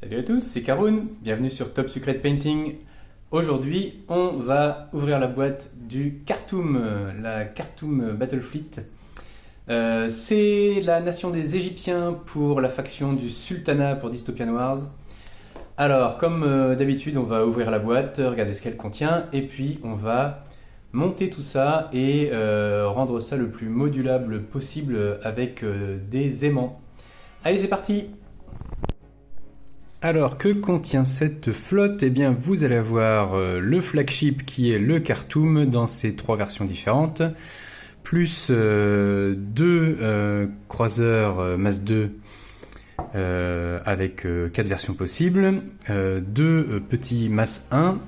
Salut à tous, c'est Karoun, bienvenue sur Top Secret Painting. Aujourd'hui, on va ouvrir la boîte du Khartoum, la Khartoum Battle Fleet. C'est la nation des Égyptiens pour la faction du Sultanat pour Dystopian Wars. Alors, comme d'habitude, on va ouvrir la boîte, regarder ce qu'elle contient, et puis on va monter tout ça et rendre ça le plus modulable possible avec des aimants. Allez, c'est parti! Alors, que contient cette flotte? Eh bien, vous allez avoir le flagship qui est le Khartoum dans ses trois versions différentes, plus deux croiseurs Mass 2 avec quatre versions possibles, deux petits Mass 1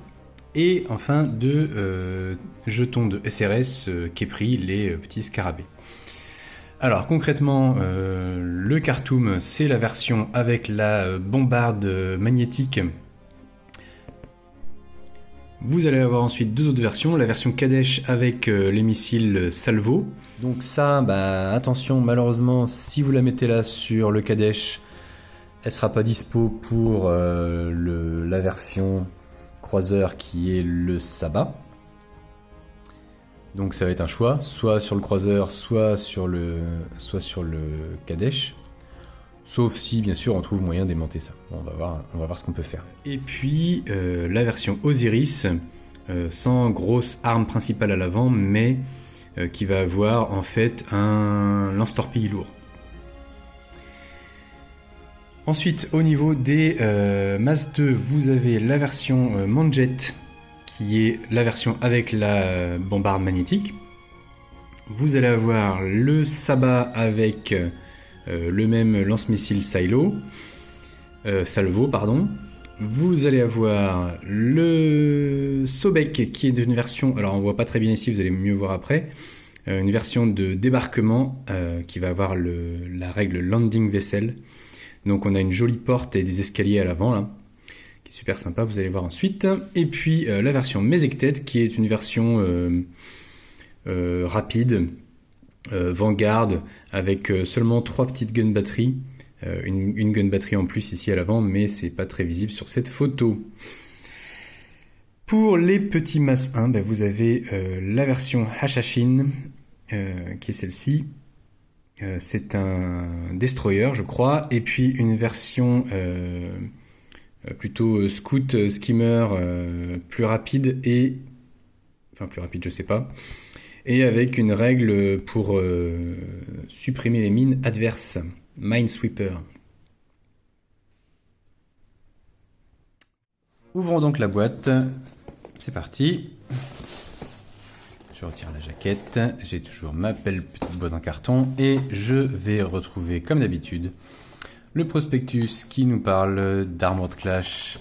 et enfin deux jetons de SRS Kepri, les petits scarabées. Alors concrètement, le Khartoum, c'est la version avec la bombarde magnétique. Vous allez avoir ensuite deux autres versions, la version Kadesh avec les missiles Salvo. Donc ça, attention, malheureusement, si vous la mettez là sur le Kadesh, elle sera pas dispo pour la version croiseur qui est le Saba. Donc ça va être un choix, soit sur le croiseur, soit sur le Kadesh. Sauf si, bien sûr, on trouve moyen d'aimanter ça. Bon, on va voir ce qu'on peut faire. Et puis, la version Osiris, sans grosse arme principale à l'avant, mais qui va avoir en fait un lance-torpille lourd. Ensuite, au niveau des Mass 2, vous avez la version Manjet, qui est la version avec la bombarde magnétique. Vous allez avoir le Saba avec le même lance-missile Salvo. Vous allez avoir le Sobek qui est d'une version, alors on voit pas très bien ici, vous allez mieux voir après, une version de débarquement qui va avoir la règle Landing Vessel. Donc on a une jolie porte et des escaliers à l'avant là. Super sympa, vous allez voir ensuite. Et puis la version Mesected qui est une version rapide, Vanguard, avec seulement 3 petites gun batteries. Une gun batterie en plus ici à l'avant, mais c'est pas très visible sur cette photo. Pour les petits Mass 1, vous avez la version Hashashin, qui est celle-ci. C'est un destroyer, je crois. Et puis une version plutôt scout skimmer plus rapide et enfin plus rapide je sais pas, et avec une règle pour supprimer les mines adverses, Minesweeper. Ouvrons donc la boîte, c'est parti. Je retire la jaquette, j'ai toujours ma belle petite boîte en carton et je vais retrouver comme d'habitude le prospectus qui nous parle d'Armored Clash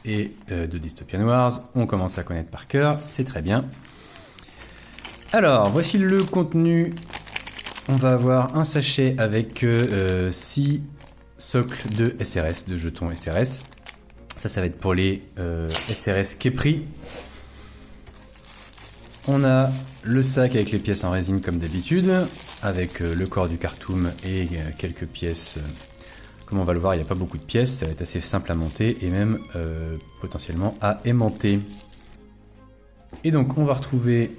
et de Dystopian Wars. On commence à connaître par cœur, c'est très bien. Alors, voici le contenu. On va avoir un sachet avec 6 socles de SRS, de jetons SRS. Ça va être pour les SRS Kepri. On a le sac avec les pièces en résine comme d'habitude, avec le corps du Khartoum et quelques pièces. Comme on va le voir, il n'y a pas beaucoup de pièces, ça va être assez simple à monter et même potentiellement à aimanter. Et donc on va retrouver,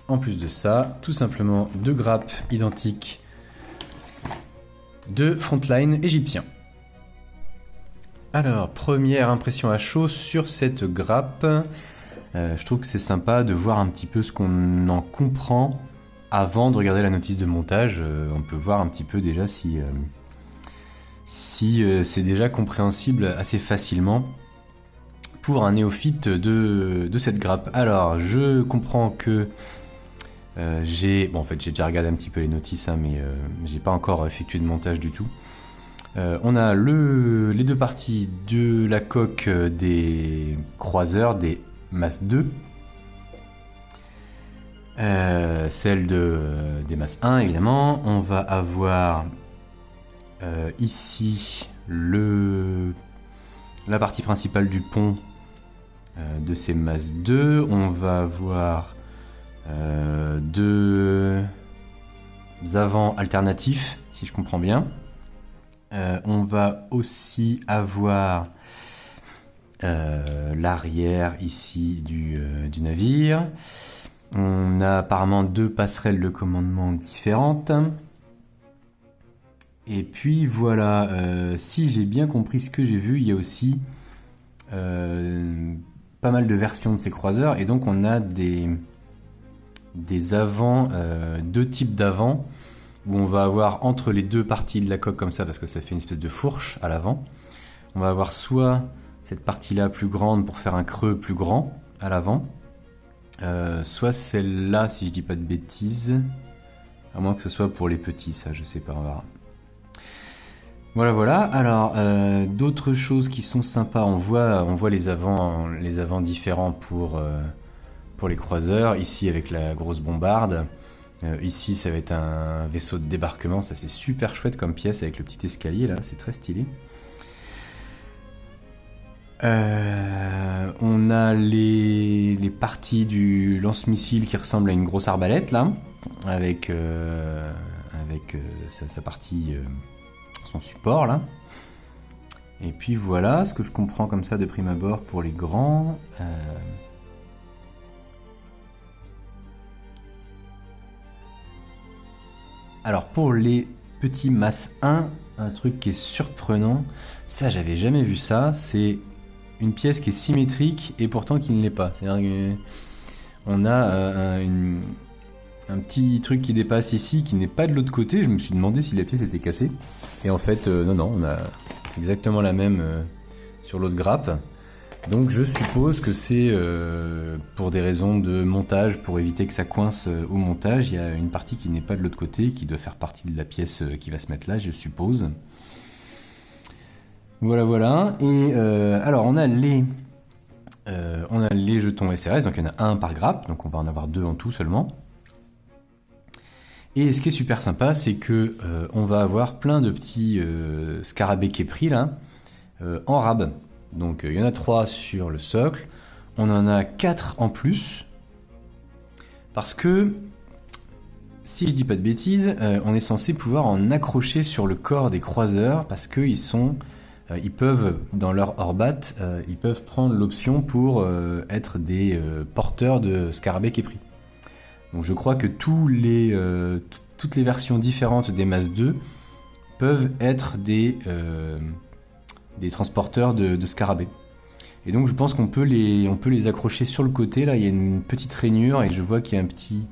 en plus de ça, tout simplement deux grappes identiques de Frontline égyptien. Alors, première impression à chaud sur cette grappe. Je trouve que c'est sympa de voir un petit peu ce qu'on en comprend avant de regarder la notice de montage. On peut voir un petit peu déjà si c'est déjà compréhensible assez facilement pour un néophyte de cette grappe. Alors, je comprends que j'ai déjà regardé un petit peu les notices, mais j'ai pas encore effectué de montage du tout. On a les deux parties de la coque des croiseurs, des Mass 2, celle des Mass 1 évidemment. On va avoir ici la partie principale du pont de ces Mass 2. On va avoir deux avants alternatifs, si je comprends bien. On va aussi avoir l'arrière ici du navire. On a apparemment 2 passerelles de commandement différentes. Et puis voilà, si j'ai bien compris ce que j'ai vu, il y a aussi pas mal de versions de ces croiseurs. Et donc on a des avants, 2 types d'avants, où on va avoir entre les 2 parties de la coque comme ça, parce que ça fait une espèce de fourche à l'avant. On va avoir soit cette partie-là plus grande pour faire un creux plus grand à l'avant, soit celle-là, si je dis pas de bêtises, à moins que ce soit pour les petits, ça je sais pas, on verra. Voilà. Alors, d'autres choses qui sont sympas, on voit les avants différents pour les croiseurs. Ici avec la grosse bombarde. Ici, ça va être un vaisseau de débarquement. Ça, c'est super chouette comme pièce avec le petit escalier là, c'est très stylé. On a les parties du lance-missile qui ressemblent à une grosse arbalète là, avec sa partie, son support là. Et puis voilà ce que je comprends comme ça de prime abord pour les grands. Alors pour les petits Mass 1, un truc qui est surprenant, ça j'avais jamais vu ça, c'est une pièce qui est symétrique et pourtant qui ne l'est pas. C'est-à-dire qu'on a un petit truc qui dépasse ici qui n'est pas de l'autre côté. Je me suis demandé si la pièce était cassée. Et en fait, non, on a exactement la même sur l'autre grappe. Donc je suppose que c'est pour des raisons de montage, pour éviter que ça coince au montage. Il y a une partie qui n'est pas de l'autre côté, qui doit faire partie de la pièce qui va se mettre là, je suppose. Voilà. Et alors on a les jetons SRS, donc il y en a un par grappe, donc on va en avoir 2 en tout seulement. Et ce qui est super sympa, c'est que on va avoir plein de petits scarabées képris là, en rab. Donc il y en a 3 sur le socle, on en a 4 en plus, parce que, si je dis pas de bêtises, on est censé pouvoir en accrocher sur le corps des croiseurs, parce qu'ils peuvent, dans leur orbat, ils peuvent prendre l'option pour être des porteurs de scarabées képris. Donc je crois que toutes les versions différentes des Mass 2 peuvent être des transporteurs de scarabées. Et donc je pense qu'on peut les accrocher sur le côté, là il y a une petite rainure et je vois qu'il y a un petit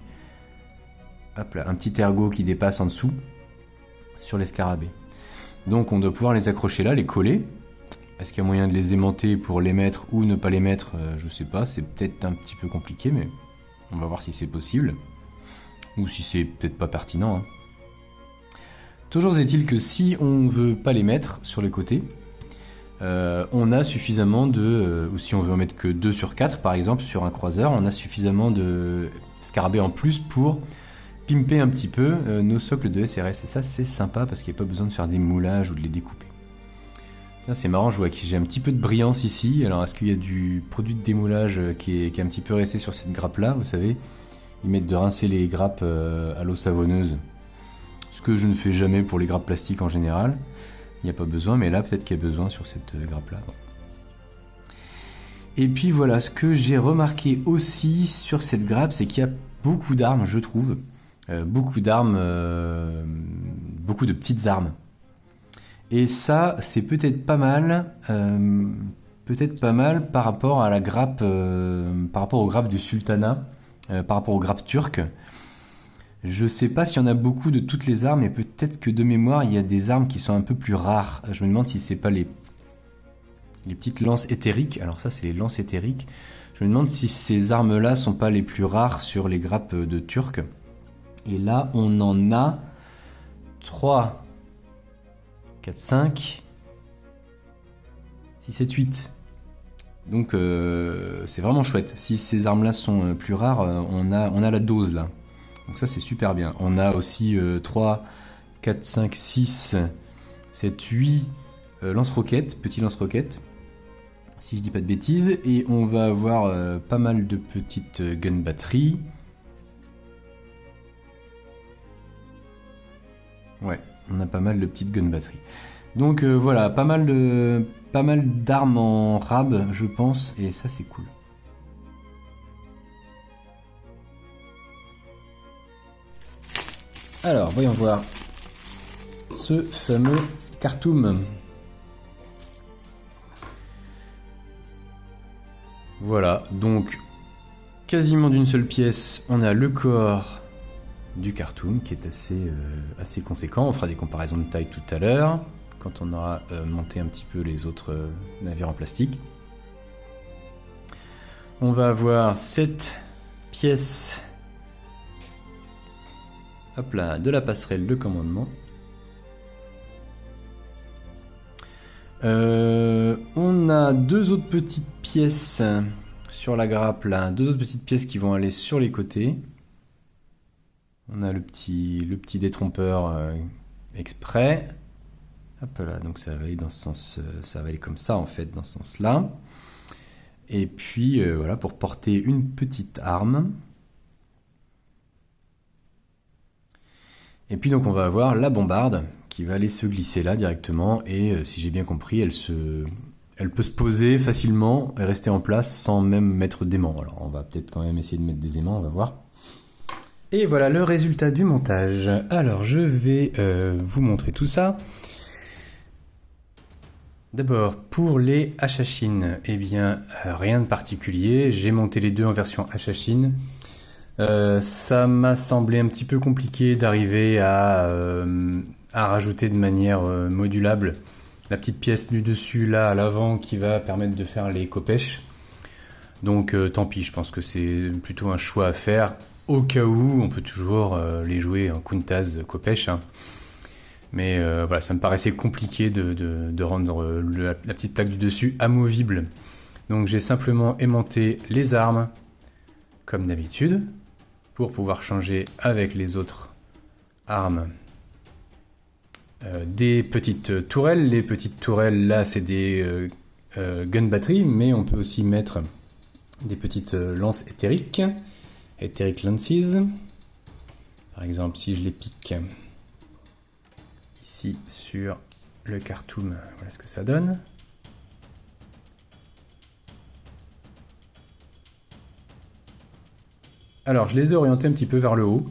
ergot qui dépasse en dessous sur les scarabées. Donc on doit pouvoir les accrocher là, les coller. Est-ce qu'il y a moyen de les aimanter pour les mettre ou ne pas les mettre? Je sais pas, c'est peut-être un petit peu compliqué, mais on va voir si c'est possible. Ou si c'est peut-être pas pertinent. Hein. Toujours est-il que si on veut pas les mettre sur les côtés, on a suffisamment ou si on veut en mettre que 2 sur 4 par exemple sur un croiseur, on a suffisamment de scarabées en plus pour pimper un petit peu nos socles de SRS. Et ça c'est sympa parce qu'il n'y a pas besoin de faire des moulages ou de les découper. Tiens, c'est marrant, je vois que j'ai un petit peu de brillance ici. Alors est-ce qu'il y a du produit de démoulage qui est un petit peu resté sur cette grappe là? Vous savez, ils mettent de rincer les grappes à l'eau savonneuse. Ce que je ne fais jamais pour les grappes plastiques en général. Il n'y a pas besoin, mais là peut-être qu'il y a besoin sur cette grappe là. Bon. Et puis voilà, ce que j'ai remarqué aussi sur cette grappe, c'est qu'il y a beaucoup d'armes, je trouve. Beaucoup d'armes, beaucoup de petites armes. Et ça, c'est peut-être pas mal par rapport à la grappe, par rapport aux grappes du sultanat, par rapport aux grappes turques. Je sais pas s'il y en a beaucoup de toutes les armes, mais peut-être que de mémoire, il y a des armes qui sont un peu plus rares. Je me demande si c'est pas les petites lances éthériques. Alors ça, c'est les lances éthériques. Je me demande si ces armes-là sont pas les plus rares sur les grappes de turcs. Et là, on en a 3, 4, 5, 6, 7, 8. Donc c'est vraiment chouette. Si ces armes-là sont plus rares, on a la dose là. Donc ça c'est super bien. On a aussi 3, 4, 5, 6, 7, 8 lance-roquettes, petits lance-roquettes. Si je dis pas de bêtises. Et on va avoir pas mal de petites gun batteries. Ouais, on a pas mal de petites gun batteries. Donc voilà, pas mal d'armes en rab, je pense, et ça c'est cool. Alors, voyons voir ce fameux Khartoum. Voilà, donc quasiment d'une seule pièce, on a le corps du Khartoum qui est assez conséquent. On fera des comparaisons de taille tout à l'heure, quand on aura monté un petit peu les autres navires en plastique. On va avoir cette pièce, hop là, de la passerelle de commandement. On a deux autres petites pièces sur la grappe là, deux autres petites pièces qui vont aller sur les côtés. On a le petit détrompeur exprès. Hop là, donc ça va aller dans ce sens, ça va aller comme ça en fait, dans ce sens-là. Et puis voilà, pour porter une petite arme. Et puis donc on va avoir la bombarde qui va aller se glisser là directement et si j'ai bien compris, elle peut se poser facilement et rester en place sans même mettre d'aimant. Alors on va peut-être quand même essayer de mettre des aimants, on va voir. Et voilà le résultat du montage. Alors je vais vous montrer tout ça. D'abord pour les hachachines, eh bien rien de particulier. J'ai monté les deux en version hachachine. Ça m'a semblé un petit peu compliqué d'arriver à rajouter de manière modulable la petite pièce du dessus là à l'avant qui va permettre de faire les copèches. Donc tant pis, je pense que c'est plutôt un choix à faire. Au cas où, on peut toujours les jouer en Countach copèche. Hein. Mais voilà, ça me paraissait compliqué de rendre la petite plaque du dessus amovible. Donc j'ai simplement aimanté les armes comme d'habitude pour pouvoir changer avec les autres armes des petites tourelles. Les petites tourelles là c'est des gun batteries, mais on peut aussi mettre des petites lances éthériques, Etheric Lances. Par exemple si je les pique ici sur le Khartoum, voilà ce que ça donne. Alors je les ai orientés un petit peu vers le haut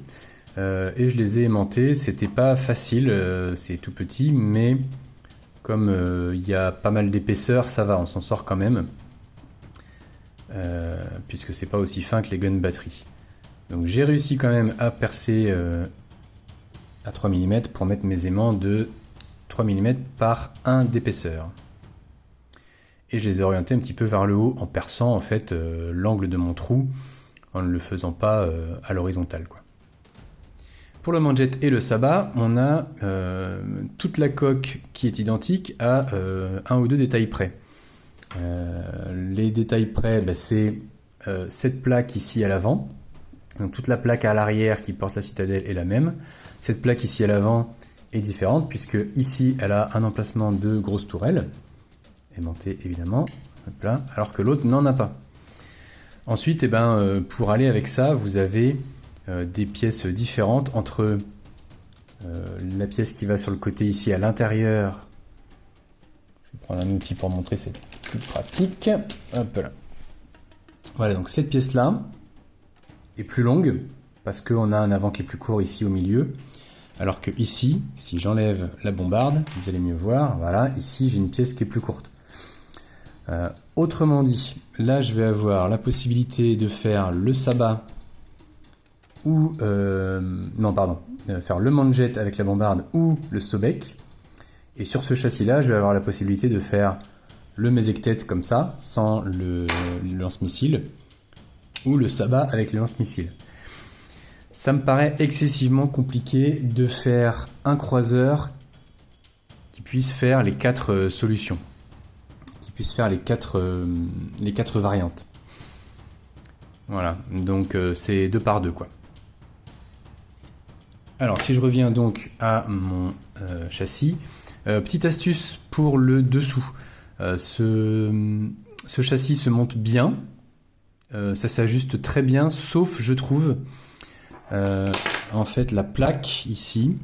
et je les ai aimantés. C'était pas facile, c'est tout petit, mais comme il y a pas mal d'épaisseur, ça va, on s'en sort quand même, puisque c'est pas aussi fin que les gun batteries. Donc j'ai réussi quand même à percer à 3 mm pour mettre mes aimants de 3 mm par 1 d'épaisseur. Et je les ai orientés un petit peu vers le haut en perçant en fait l'angle de mon trou en ne le faisant pas à l'horizontale, quoi. Pour le manjet et le sabbat, on a toute la coque qui est identique à un ou deux détails près. Les détails près, bah, c'est cette plaque ici à l'avant. Donc toute la plaque à l'arrière qui porte la citadelle est la même. Cette plaque ici à l'avant est différente puisque ici elle a un emplacement de grosse tourelle, aimantée évidemment, hop là, alors que l'autre n'en a pas. Ensuite, eh ben, pour aller avec ça, vous avez des pièces différentes entre la pièce qui va sur le côté ici à l'intérieur. Je vais prendre un outil pour montrer, c'est plus pratique. Hop là. Voilà, donc cette pièce-là est plus longue parce qu'on a un avant qui est plus court ici au milieu. Alors que ici, si j'enlève la bombarde, vous allez mieux voir, voilà, ici j'ai une pièce qui est plus courte. Autrement dit, là je vais avoir la possibilité de faire le sabbat ou faire le manjet avec la bombarde ou le sobek. Et sur ce châssis là, je vais avoir la possibilité de faire le Mesectet comme ça, sans le lance-missile, ou le sabbat avec le lance-missile. Ça me paraît excessivement compliqué de faire un croiseur qui puisse faire les 4 solutions, qui puisse faire les quatre variantes. Voilà, donc c'est 2 par 2 quoi. Alors si je reviens donc à mon châssis, petite astuce pour le dessous. Ce châssis se monte bien, ça s'ajuste très bien, sauf je trouve en fait la plaque ici,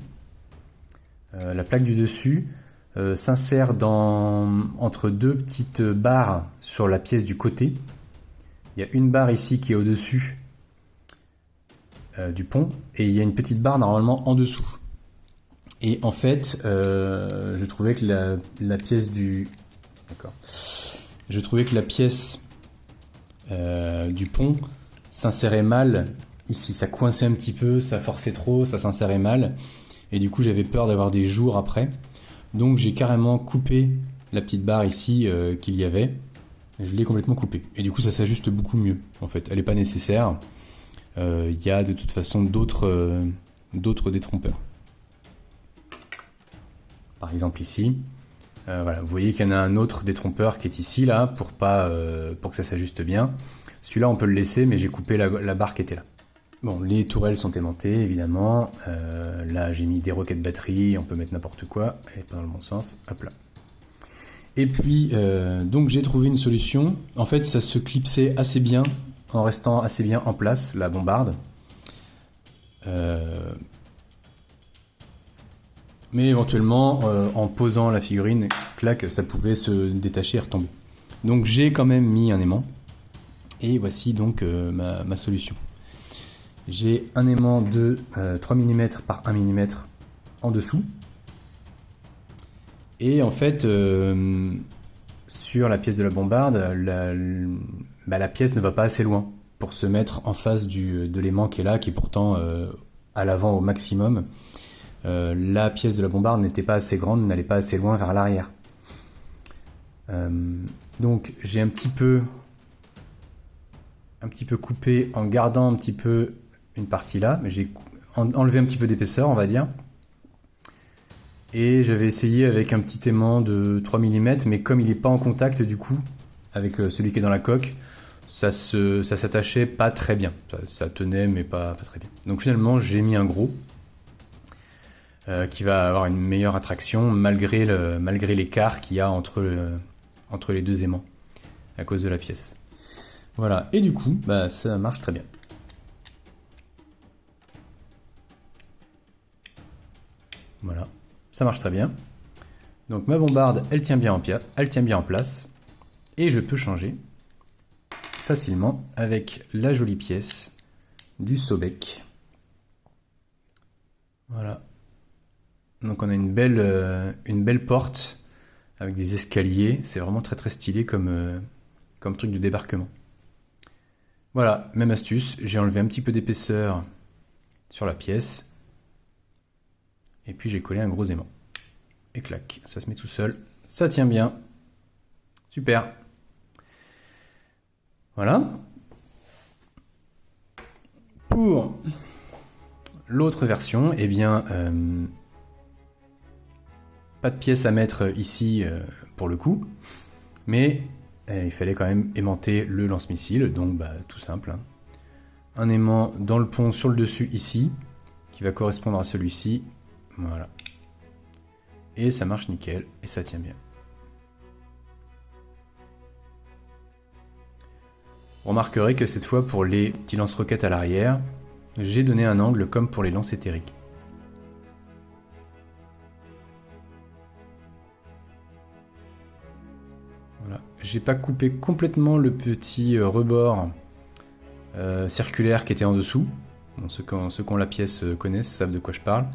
la plaque du dessus, s'insère entre deux petites barres sur la pièce du côté. Il y a une barre ici qui est au-dessus du pont, et il y a une petite barre normalement en dessous. Et en fait, je trouvais que la pièce du... D'accord. Je trouvais que la pièce du pont s'insérait mal ici. Ça coinçait un petit peu, ça forçait trop, ça s'insérait mal. Et du coup, j'avais peur d'avoir des jours après. Donc j'ai carrément coupé la petite barre ici qu'il y avait. Je l'ai complètement coupée. Et du coup, ça s'ajuste beaucoup mieux, en fait. Elle n'est pas nécessaire. Il y a de toute façon d'autres détrompeurs. Par exemple ici, voilà, vous voyez qu'il y en a un autre détrompeur qui est ici, là, pour que ça s'ajuste bien. Celui-là, on peut le laisser, mais j'ai coupé la barre qui était là. Bon, les tourelles sont aimantées, évidemment. Là, j'ai mis des roquettes batterie, on peut mettre n'importe quoi. Elle n'est pas dans le bon sens. Hop là. Et puis, donc j'ai trouvé une solution. En fait, ça se clipsait assez bien, en restant assez bien en place, la bombarde. Mais éventuellement, en posant la figurine, clac, ça pouvait se détacher et retomber. Donc j'ai quand même mis un aimant. Et voici donc ma solution. J'ai un aimant de 3 mm par 1 mm en dessous. Et en fait, sur la pièce de la bombarde, la pièce ne va pas assez loin pour se mettre en face de l'aimant qui est là, qui est pourtant à l'avant au maximum. La pièce de la bombarde n'était pas assez grande, n'allait pas assez loin vers l'arrière. Donc j'ai un petit peu coupé en gardant un petit peu une partie là, mais j'ai enlevé un petit peu d'épaisseur, on va dire. Et j'avais essayé avec un petit aimant de 3 mm, mais comme il n'est pas en contact du coup avec celui qui est dans la coque, ça s'attachait pas très bien. Ça tenait, mais pas très bien. Donc finalement, j'ai mis un gros qui va avoir une meilleure attraction malgré l'écart qu'il y a entre les deux aimants à cause de la pièce. Voilà, et du coup, ça marche très bien. Voilà, ça marche très bien. Donc ma bombarde, elle tient bien en place. Et je peux changer facilement avec la jolie pièce du Sobek. Voilà. Donc on a une belle porte avec des escaliers. C'est vraiment très très stylé comme truc de débarquement. Voilà, même astuce. J'ai enlevé un petit peu d'épaisseur sur la pièce. Et puis j'ai collé un gros aimant. Et clac, ça se met tout seul. Ça tient bien. Super. Voilà. Pour l'autre version, eh bien, pas de pièce à mettre ici pour le coup, mais il fallait quand même aimanter le lance-missile, donc tout simple. Hein. Un aimant dans le pont sur le dessus ici, qui va correspondre à celui-ci. Voilà. Et ça marche nickel, et ça tient bien. Vous remarquerez que cette fois, pour les petits lance-roquettes à l'arrière, j'ai donné un angle comme pour les lances éthériques. Voilà. J'ai pas coupé complètement le petit rebord circulaire qui était en dessous. Bon, ceux qui ont la pièce connaissent, savent de quoi je parle.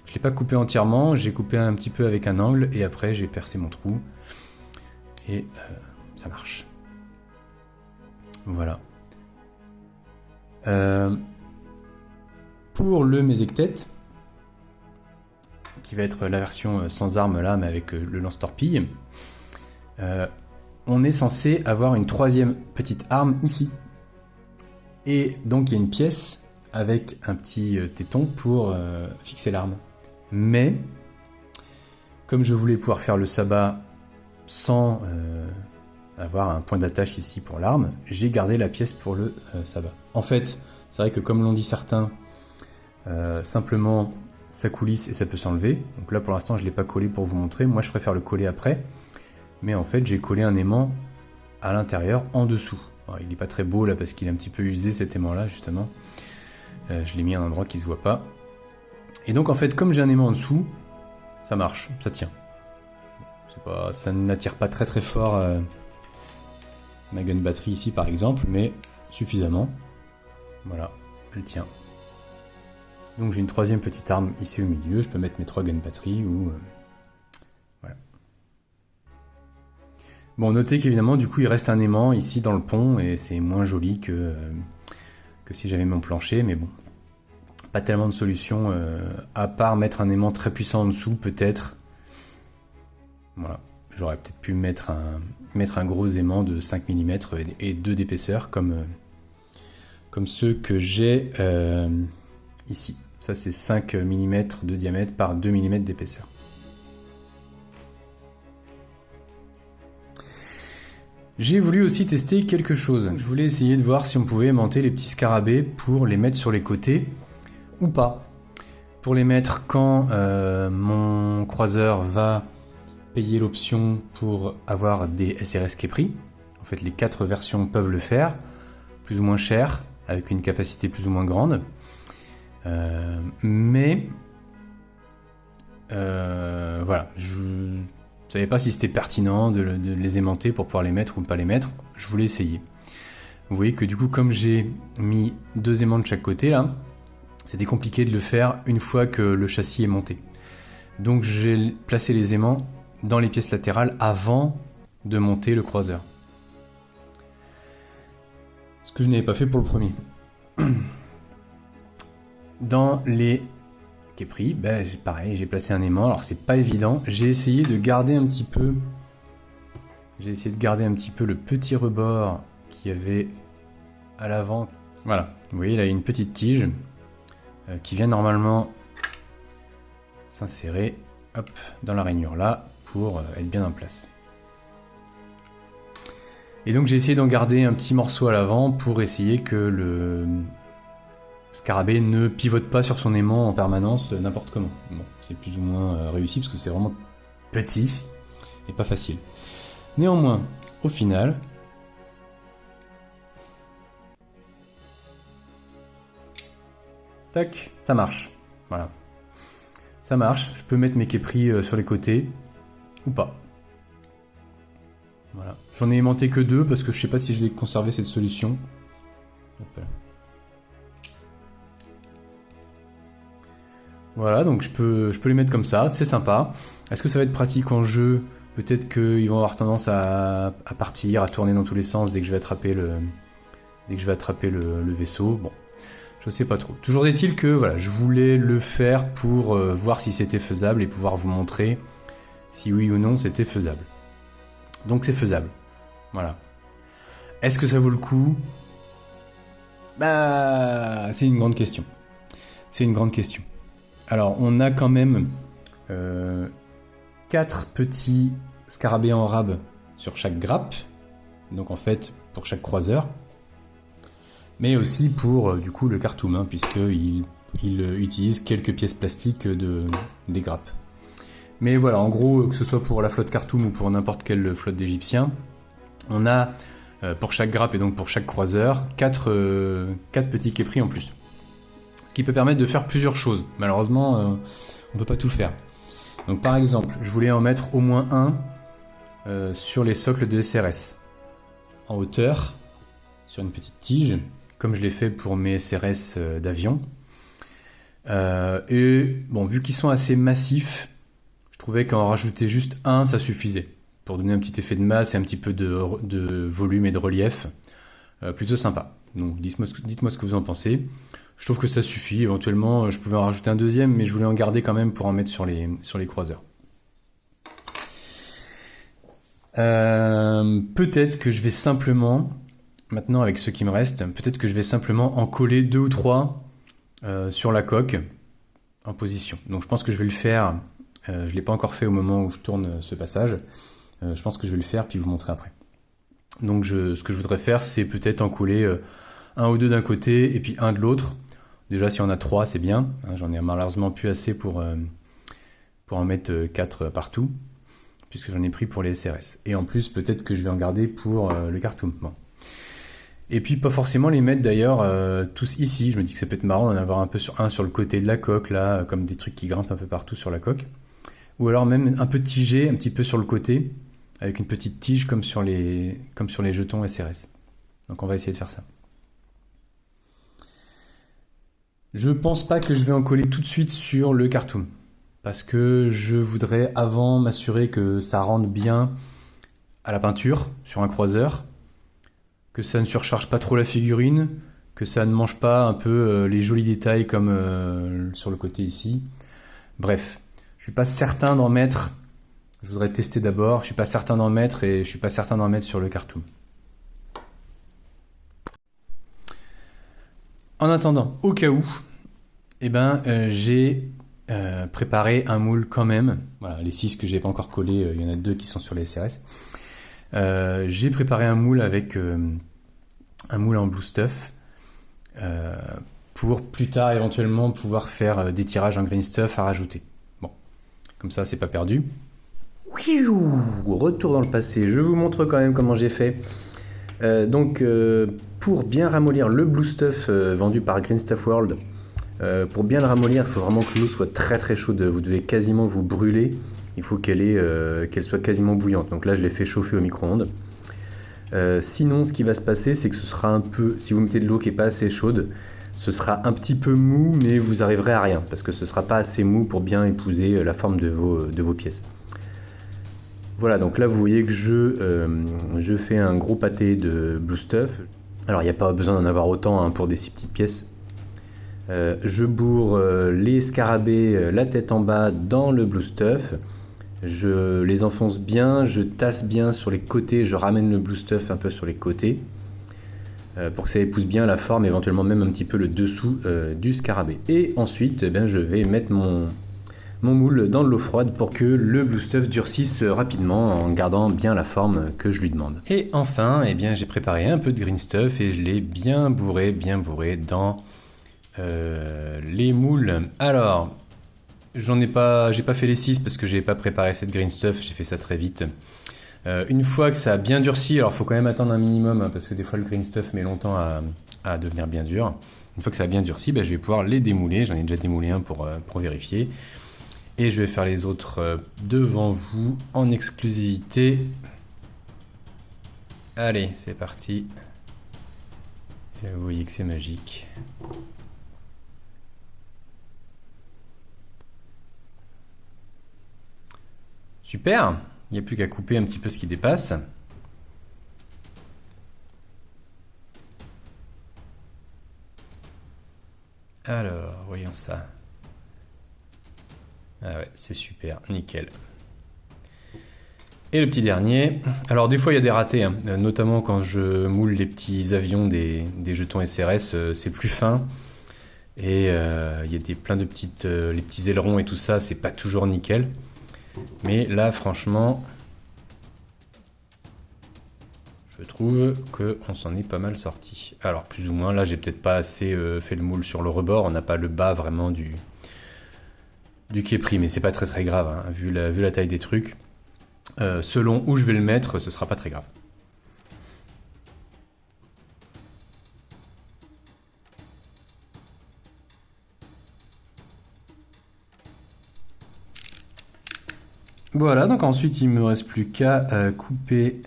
Je l'ai pas coupé entièrement, j'ai coupé un petit peu avec un angle et après j'ai percé mon trou et ça marche. Voilà. Pour le Mesectet, qui va être la version sans arme là, mais avec le lance-torpille, on est censé avoir une troisième petite arme ici. Et donc il y a une pièce avec un petit téton pour fixer l'arme. Mais, comme je voulais pouvoir faire le sabbat sans avoir un point d'attache ici pour l'arme, j'ai gardé la pièce pour le sabbat. En fait, c'est vrai que comme l'ont dit certains, simplement ça coulisse et ça peut s'enlever. Donc là pour l'instant je ne l'ai pas collé pour vous montrer, moi je préfère le coller après. Mais en fait j'ai collé un aimant à l'intérieur en dessous. Alors, il n'est pas très beau là parce qu'il est un petit peu usé cet aimant là justement. Je l'ai mis à un endroit qui ne se voit pas. Et donc en fait comme j'ai un aimant en dessous, ça marche, ça tient. ça n'attire pas très très fort ma gun batterie ici par exemple, mais suffisamment. Voilà, elle tient. Donc j'ai une troisième petite arme ici au milieu, je peux mettre mes 3 gun batteries ou... voilà. Bon, notez qu'évidemment, du coup, il reste un aimant ici dans le pont, et c'est moins joli que si j'avais mon plancher, mais bon. Pas tellement de solutions, à part mettre un aimant très puissant en dessous, peut-être. Voilà. J'aurais peut-être pu mettre un gros aimant de 5 mm et 2 d'épaisseur, comme ceux que j'ai ici. Ça, c'est 5 mm de diamètre par 2 mm d'épaisseur. J'ai voulu aussi tester quelque chose. Je voulais essayer de voir si on pouvait aimanter les petits scarabées pour les mettre sur les côtés ou pas. Pour les mettre quand mon croiseur va payer l'option pour avoir des SRS Kepri. En fait, les 4 versions peuvent le faire, plus ou moins cher, avec une capacité plus ou moins grande. Mais voilà, je ne savais pas si c'était pertinent de les aimanter pour pouvoir les mettre ou ne pas les mettre. Je voulais essayer. Vous voyez que du coup, comme j'ai mis 2 aimants de chaque côté là, c'était compliqué de le faire une fois que le châssis est monté. Donc j'ai placé les aimants dans les pièces latérales avant de monter le croiseur. Ce que je n'avais pas fait pour le premier. Dans les Kepri, ben, pareil, j'ai placé un aimant. Alors c'est pas évident. J'ai essayé de garder un petit peu. Le petit rebord qu'il y avait à l'avant. Voilà. Vous voyez, là, il y a une petite tige qui vient normalement s'insérer, hop, dans la rainure là pour être bien en place. Et donc j'ai essayé d'en garder un petit morceau à l'avant pour essayer que le scarabée ne pivote pas sur son aimant en permanence n'importe comment. Bon, c'est plus ou moins réussi parce que c'est vraiment petit et pas facile. Néanmoins, au final, tac, ça marche. Voilà. Ça marche, je peux mettre mes Kepri sur les côtés ou pas. Voilà. J'en ai aimanté que 2 parce que je sais pas si je vais conserver cette solution. Hop là. Voilà, donc je peux les mettre comme ça, c'est sympa. Est-ce que ça va être pratique en jeu? Peut-être qu'ils vont avoir tendance à partir, à tourner dans tous les sens dès que je vais attraper le vaisseau. Bon, je sais pas trop. Toujours est-il que voilà, je voulais le faire pour voir si c'était faisable et pouvoir vous montrer si oui ou non c'était faisable. Donc c'est faisable. Voilà. Est-ce que ça vaut le coup? Bah, c'est une grande question. C'est une grande question. Alors, on a quand même 4 petits scarabées en rab sur chaque grappe. Donc en fait, pour chaque croiseur. Mais aussi pour, du coup, le Khartoum, hein, puisqu'il utilise quelques pièces plastiques des grappes. Mais voilà, en gros, que ce soit pour la flotte Khartoum ou pour n'importe quelle flotte d'Égyptiens, on a, pour chaque grappe et donc pour chaque croiseur, 4 petits Kepri en plus. Ce qui peut permettre de faire plusieurs choses. Malheureusement, on ne peut pas tout faire. Donc par exemple, je voulais en mettre au moins un sur les socles de SRS. En hauteur, sur une petite tige, comme je l'ai fait pour mes SRS d'avion. Et bon, vu qu'ils sont assez massifs, je trouvais qu'en rajouter juste un, ça suffisait. Pour donner un petit effet de masse et un petit peu de volume et de relief. Plutôt sympa. Donc dites-moi ce que vous en pensez. Je trouve que ça suffit. Éventuellement, je pouvais en rajouter un deuxième, mais je voulais en garder quand même pour en mettre sur les croiseurs. Peut-être que je vais simplement, maintenant avec ce qui me reste, peut-être que je vais simplement en coller 2 ou 3 sur la coque en position. Donc je pense que je vais le faire. Je ne l'ai pas encore fait au moment où je tourne ce passage. Je pense que je vais le faire puis vous montrer après. Donc ce que je voudrais faire, c'est peut-être en coller un ou deux d'un côté et puis un de l'autre. Déjà, si on a 3, c'est bien. J'en ai malheureusement plus assez pour en mettre 4 partout, puisque j'en ai pris pour les SRS. Et en plus, peut-être que je vais en garder pour le Khartoum. Bon. Et puis, pas forcément les mettre d'ailleurs tous ici. Je me dis que ça peut être marrant d'en avoir un sur le côté de la coque, là, comme des trucs qui grimpent un peu partout sur la coque. ou alors même un peu tigé, un petit peu sur le côté, avec une petite tige comme sur les jetons SRS. Donc on va essayer de faire ça. Je pense pas que je vais en coller tout de suite sur le cartoon, parce que je voudrais avant m'assurer que ça rentre bien à la peinture, sur un croiseur, que ça ne surcharge pas trop la figurine, que ça ne mange pas un peu les jolis détails comme sur le côté ici. Bref, je suis pas certain d'en mettre, je voudrais tester d'abord, je suis pas certain d'en mettre et je suis pas certain d'en mettre sur le cartoon. En attendant, au cas où, j'ai préparé un moule quand même. Voilà, les 6 que j'ai pas encore collés, il y en a 2 qui sont sur les SRS. J'ai préparé un moule avec un moule en blue stuff pour plus tard éventuellement pouvoir faire des tirages en green stuff à rajouter. Bon, comme ça c'est pas perdu. Retour dans le passé, je vous montre quand même comment j'ai fait. Pour bien ramollir le blue stuff vendu par Green Stuff World, pour bien le ramollir, il faut vraiment que l'eau soit très très chaude. Vous devez quasiment vous brûler. Il faut qu'elle soit quasiment bouillante. Donc là, je l'ai fait chauffer au micro-ondes. Sinon, ce qui va se passer, c'est que ce sera un peu, si vous mettez de l'eau qui n'est pas assez chaude, ce sera un petit peu mou, mais vous arriverez à rien, parce que ce ne sera pas assez mou pour bien épouser la forme de vos pièces. Voilà, donc là, vous voyez que je fais un gros pâté de blue stuff. Alors, il n'y a pas besoin d'en avoir autant pour des si petites pièces. Je bourre les scarabées, la tête en bas, dans le blue stuff. Je les enfonce bien, je tasse bien sur les côtés, je ramène le blue stuff un peu sur les côtés pour que ça épouse bien la forme, éventuellement même un petit peu le dessous du scarabée. Et ensuite, je vais mettre mon moule dans de l'eau froide pour que le blue stuff durcisse rapidement en gardant bien la forme que je lui demande. Et enfin, j'ai préparé un peu de green stuff et je l'ai bien bourré dans les moules. Alors, j'ai pas fait les 6 parce que j'ai pas préparé cette green stuff, j'ai fait ça très vite. Une fois que ça a bien durci, alors il faut quand même attendre un minimum parce que des fois le green stuff met longtemps à devenir bien dur. Une fois que ça a bien durci, je vais pouvoir les démouler. J'en ai déjà démoulé un pour vérifier. Et je vais faire les autres devant vous en exclusivité. Allez, c'est parti. Et là, vous voyez que c'est magique. Super, il n'y a plus qu'à couper un petit peu ce qui dépasse. Alors, voyons ça. Ah ouais, c'est super, nickel. Et le petit dernier. Alors des fois il y a des ratés, notamment quand je moule les petits avions des jetons SRS, c'est plus fin. Et il y a plein de petites, les petits ailerons et tout ça, c'est pas toujours nickel. Mais là, franchement, je trouve qu'on s'en est pas mal sorti. Alors, plus ou moins, là, j'ai peut-être pas assez fait le moule sur le rebord. On n'a pas le bas vraiment du képris, mais c'est pas très très grave, vu la taille des trucs. Selon où je vais le mettre, ce sera pas très grave. Voilà, donc ensuite il me reste plus qu'à couper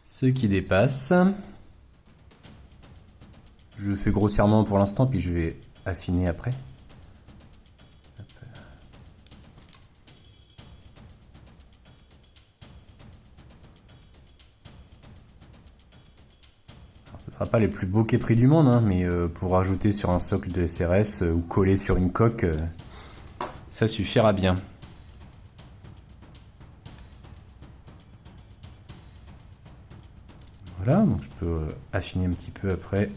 ce qui dépasse. Je fais grossièrement pour l'instant, puis je vais affiner après. Alors, ce ne sera pas les plus beaux képris du monde, mais pour rajouter sur un socle de SRS ou coller sur une coque, ça suffira bien. Voilà, donc je peux affiner un petit peu après.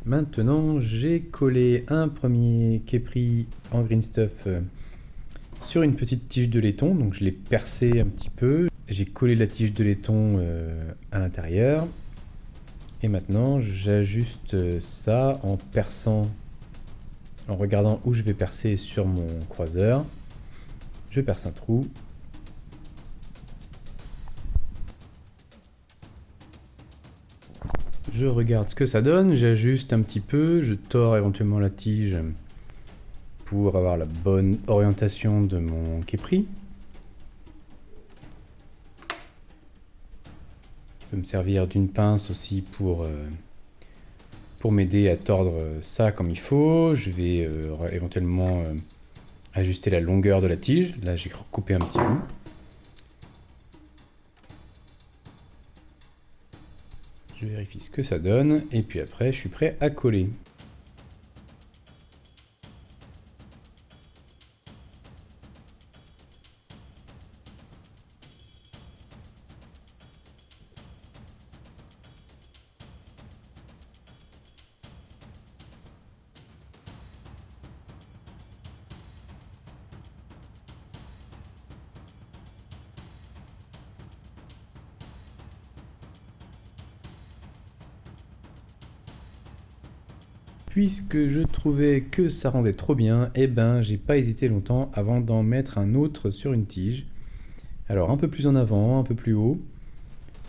Maintenant, j'ai collé un premier képris en green stuff sur une petite tige de laiton, donc je l'ai percé un petit peu. J'ai collé la tige de laiton à l'intérieur. Et maintenant, j'ajuste ça en perçant, en regardant où je vais percer sur mon croiseur. Je perce un trou je regarde ce que ça donne, j'ajuste un petit peu, je tords éventuellement la tige pour avoir la bonne orientation de mon képris. Je peux me servir d'une pince aussi pour m'aider à tordre ça comme il faut. Je vais éventuellement ajuster la longueur de la tige. Là, j'ai coupé un petit bout. Je vérifie ce que ça donne et puis après, je suis prêt à coller. Puisque je trouvais que ça rendait trop bien, eh ben j'ai pas hésité longtemps avant d'en mettre un autre sur une tige. Alors un peu plus en avant, un peu plus haut,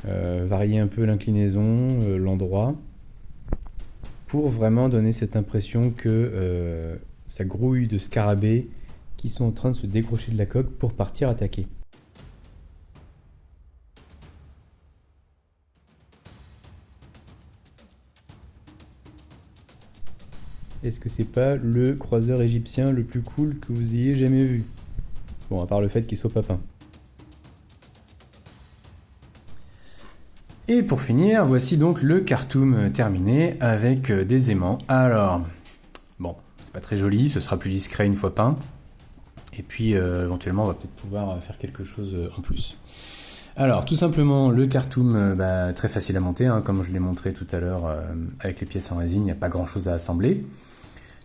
varier un peu l'inclinaison, l'endroit, pour vraiment donner cette impression que ça grouille de scarabées qui sont en train de se décrocher de la coque pour partir attaquer. Est-ce que c'est pas le croiseur égyptien le plus cool que vous ayez jamais vu? Bon, à part le fait qu'il soit pas peint. Et pour finir, voici donc le cartoon terminé avec des aimants. Alors, bon, c'est pas très joli, ce sera plus discret une fois peint. Et puis, éventuellement, on va peut-être pouvoir faire quelque chose en plus. Alors, tout simplement, le cartoon, très facile à monter, hein, comme je l'ai montré tout à l'heure avec les pièces en résine, il n'y a pas grand-chose à assembler.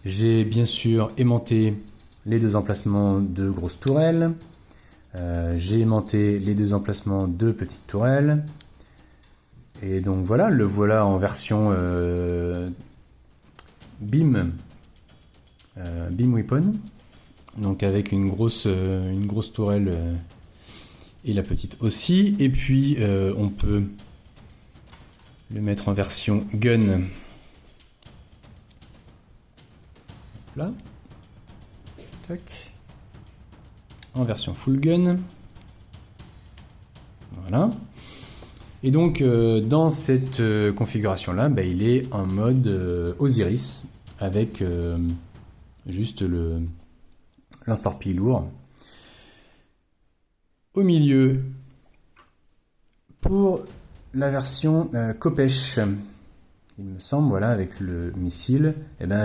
J'ai bien sûr aimanté les deux emplacements de grosses tourelles. J'ai aimanté les deux emplacements de petites tourelles. Et donc voilà, le voilà en version Beam Weapon. Donc avec une grosse tourelle et la petite aussi. Et puis on peut le mettre en version Gun. Là. Tac. En version Full Gun. Voilà. Et donc dans cette configuration là, il est en mode Osiris avec juste le lance-torpille lourd. Au milieu, pour la version Kopech, il me semble, voilà, avec le missile,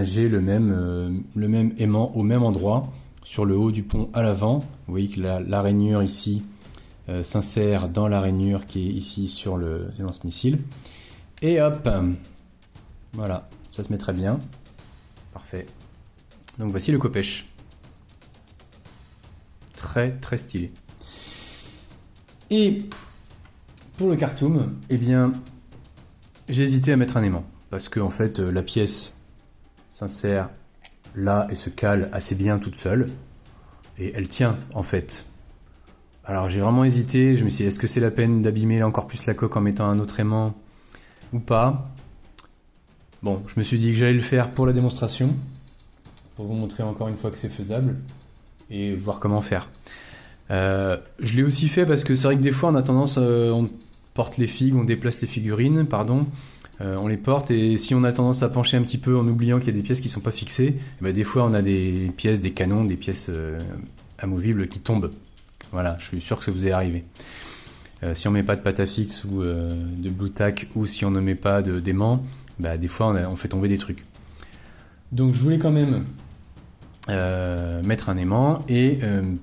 j'ai le même aimant au même endroit, sur le haut du pont à l'avant. Vous voyez que la rainure ici s'insère dans la rainure qui est ici sur le lance-missile. Et hop, voilà, ça se met très bien. Parfait. Donc voici le Kopech. Très très stylé. Et pour le cartoon, j'ai hésité à mettre un aimant. Parce que en fait, la pièce s'insère là et se cale assez bien toute seule. Et elle tient en fait. Alors j'ai vraiment hésité, je me suis dit est-ce que c'est la peine d'abîmer encore plus la coque en mettant un autre aimant ou pas? Bon, je me suis dit que j'allais le faire pour la démonstration, pour vous montrer encore une fois que c'est faisable et voir comment faire. Je l'ai aussi fait parce que c'est vrai que des fois on a tendance, on porte les figues, on déplace les figurines, pardon, on les porte et si on a tendance à pencher un petit peu en oubliant qu'il y a des pièces qui ne sont pas fixées, des fois on a des pièces, des canons, des pièces amovibles qui tombent. Voilà, je suis sûr que ça vous est arrivé. Si on met pas de pâte à fixe ou de blue tack ou si on ne met pas d'aimant, des fois on fait tomber des trucs. Donc je voulais quand même mettre un aimant et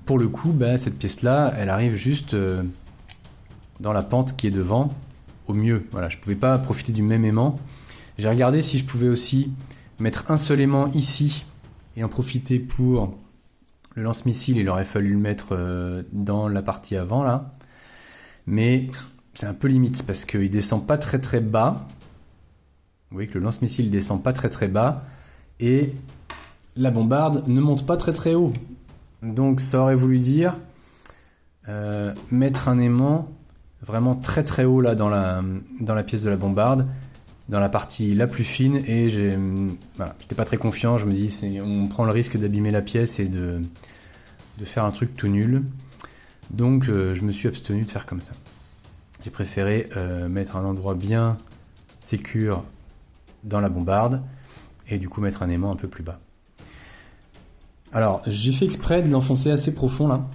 pour le coup cette pièce là elle arrive juste dans la pente qui est devant au mieux. Voilà, je pouvais pas profiter du même aimant. J'ai regardé si je pouvais aussi mettre un seul aimant ici et en profiter pour le lance-missile. Il aurait fallu le mettre dans la partie avant là, mais c'est un peu limite parce qu'il descend pas très très bas. Vous voyez que le lance-missile descend pas très très bas et la bombarde ne monte pas très très haut. Donc ça aurait voulu dire mettre un aimant vraiment très très haut là dans la pièce de la bombarde dans la partie la plus fine et voilà, j'étais pas très confiant. Je me dis, on prend le risque d'abîmer la pièce et de faire un truc tout nul. Donc je me suis abstenu de faire comme ça. J'ai préféré mettre un endroit bien sécure dans la bombarde et du coup mettre un aimant un peu plus bas. Alors j'ai fait exprès de l'enfoncer assez profond là.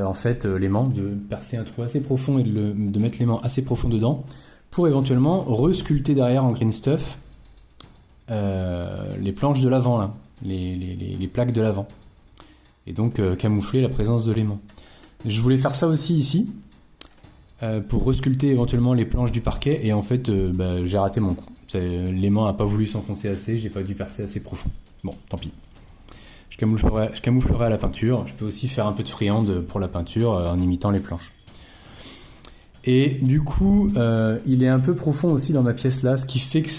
En fait l'aimant, de percer un trou assez profond et de mettre l'aimant assez profond dedans pour éventuellement resculpter derrière en green stuff les planches de l'avant là, les plaques de l'avant. Et donc camoufler la présence de l'aimant. Je voulais faire ça aussi ici, pour resculpter éventuellement les planches du parquet, et en fait j'ai raté mon coup. L'aimant n'a pas voulu s'enfoncer assez, j'ai pas dû percer assez profond. Bon, tant pis. Je camouflerai à la peinture, je peux aussi faire un peu de friande pour la peinture en imitant les planches. Et du coup, il est un peu profond aussi dans ma pièce là, ce qui fait que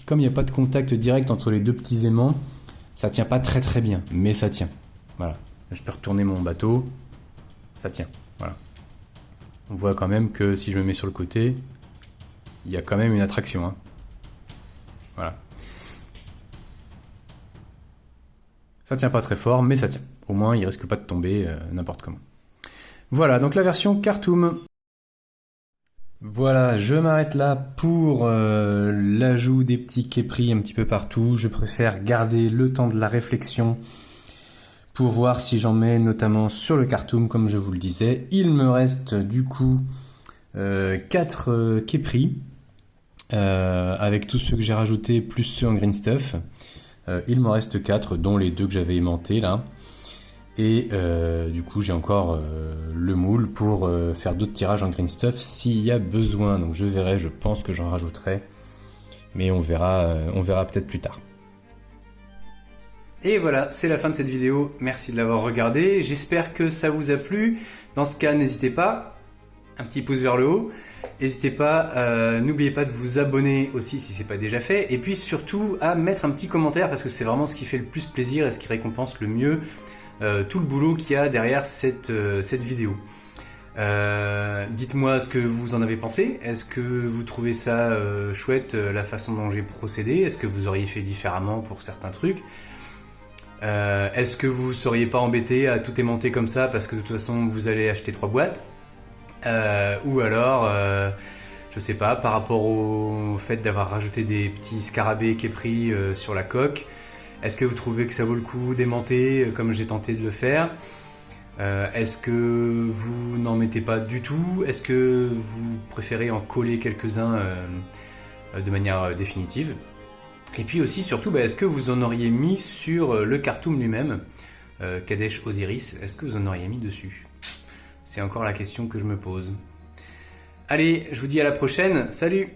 comme il n'y a pas de contact direct entre les deux petits aimants, ça tient pas très très bien, mais ça tient. Voilà, je peux retourner mon bateau, ça tient, voilà. On voit quand même que si je me mets sur le côté, il y a quand même une attraction, hein. Voilà. Ça tient pas très fort, mais ça tient. Au moins, il risque pas de tomber n'importe comment. Voilà, donc la version Khartoum. Voilà, je m'arrête là pour l'ajout des petits képris un petit peu partout. Je préfère garder le temps de la réflexion pour voir si j'en mets notamment sur le Khartoum, comme je vous le disais. Il me reste du coup 4 képris, avec tous ceux que j'ai rajoutés, plus ceux en green stuff. Il m'en reste 4, dont les 2 que j'avais aimantés là. Et du coup j'ai encore le moule pour faire d'autres tirages en green stuff s'il y a besoin. Donc je verrai, je pense que j'en rajouterai. Mais on verra peut-être plus tard. Et voilà, c'est la fin de cette vidéo. Merci de l'avoir regardée. J'espère que ça vous a plu. Dans ce cas, n'hésitez pas, un petit pouce vers le haut. N'hésitez pas, n'oubliez pas de vous abonner aussi si ce n'est pas déjà fait. Et puis surtout à mettre un petit commentaire parce que c'est vraiment ce qui fait le plus plaisir et ce qui récompense le mieux tout le boulot qu'il y a derrière cette vidéo. Dites-moi ce que vous en avez pensé. Est-ce que vous trouvez ça chouette la façon dont j'ai procédé? Est-ce que vous auriez fait différemment pour certains trucs? Est-ce que vous ne seriez pas embêté à tout aimanter comme ça parce que de toute façon vous allez acheter 3 boîtes? Ou alors, je sais pas, par rapport au fait d'avoir rajouté des petits scarabées képris sur la coque, est-ce que vous trouvez que ça vaut le coup d'aimanter comme j'ai tenté de le faire? Est-ce que vous n'en mettez pas du tout? Est-ce que vous préférez en coller quelques-uns de manière définitive? Et puis aussi, surtout, est-ce que vous en auriez mis sur le Khartoum lui-même, Kadesh Osiris, est-ce que vous en auriez mis dessus? C'est encore la question que je me pose. Allez, je vous dis à la prochaine, salut!